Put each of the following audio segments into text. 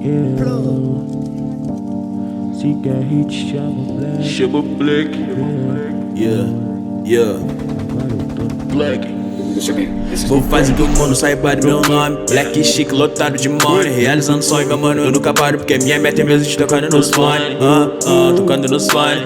Se quer hit, chama o Black. Chama o Black. Yeah. Black. Vou fazer que o mundo saiba do meu nome. Black chique, lotado de money. Realizando sonho, meu mano, eu nunca paro. Porque minha meta é mesmo de tocando nos fones. Tocando nos fones.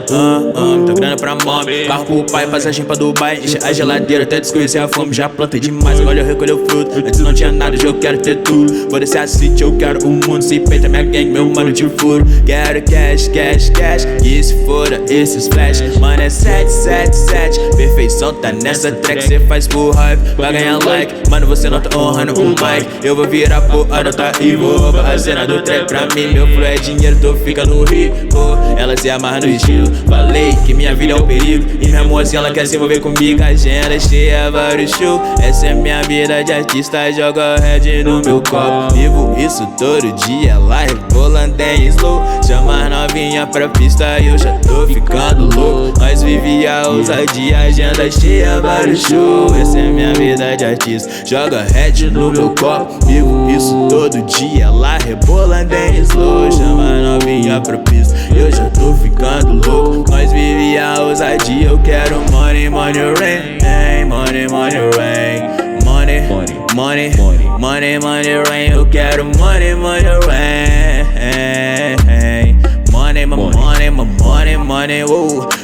Muita grana pra mome. Carro pro pai, passagem pra Dubai. Enche a geladeira até desconhecer a fome. Já plantei demais, agora eu recolhi o fruto. Antes não tinha nada, hoje eu quero ter tudo. Vou descer a city, eu quero o mundo. Se peita minha gang, meu mano de furo. Quero cash, cash, cash. E se fora esses flash. Mano, é 777. Perfeição tá nessa track. Cê faz por hype pra ganhar like. Mano, você não tá honrando um mic. Eu vou virar porra, tá e vou roubar a cena do trap pra mim. Meu flow é dinheiro, tô ficando rico. Ela se amarra no estilo. Falei que minha vida é um perigo. E minha moça, ela quer se envolver comigo. Agenda cheia, vários shows. Essa é minha vida de artista. Joga red no meu copo. Vivo isso todo dia, ela rebolando em slow. Chama novinha pra pista e eu já tô ficando louco. Nós vive a ousadia, agenda cheia, vários shows. Essa é minha vida de artista. Joga red no meu copo. Vivo isso todo dia, ela rebolando em slow. Chama novinha pra pista e eu já tô ficando louco. Nós vive a ousadia, eu quero money, money, rain. Money, money, rain. Money, money, money, money, rain. Eu quero money, money, rain. Money, money, money, money,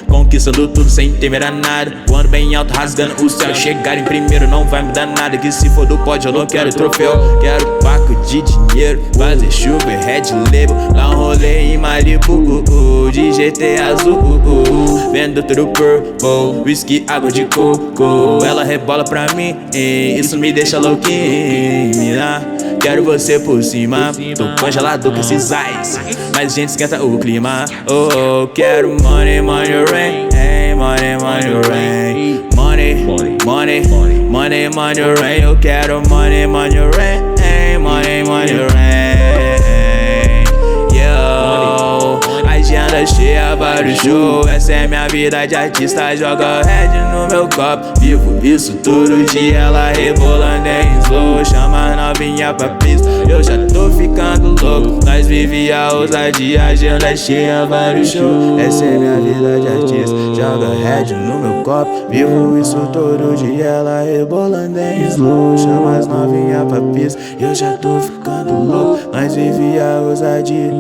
conquistando tudo sem temer a nada. Voando bem alto, rasgando o céu. Chegar em primeiro não vai me dar nada. Que se for do pódio eu não quero troféu. Quero paco de dinheiro, fazer chuva e red label. Lá um rolê em Malibu, de GT azul. Vendo tudo purple, whisky, água de coco. Ela rebola pra mim, isso me deixa louquinho. Quero você por cima, tô congelado com esses eyes. Mas a gente esquenta o clima. Quero money, money, rain. Money, money, rain. Money, money, money, money, rain. Eu quero money, money, rain. Money, money, rain. Yo, agenda cheia, vários shows. Essa é minha vida de artista. Joga red no meu copo. Vivo isso todo dia, ela rebolando em slow. Chama novinha pra pista, eu já tô ficando louco. Nós vive a ousadia, agenda cheia, vários shows. Essa é minha vida de artista. Joga red no meu copo. Vivo isso todo dia, ela rebolando em slow. Chama as novinha pra pista, eu já tô ficando louco. Nós vive a ousadia.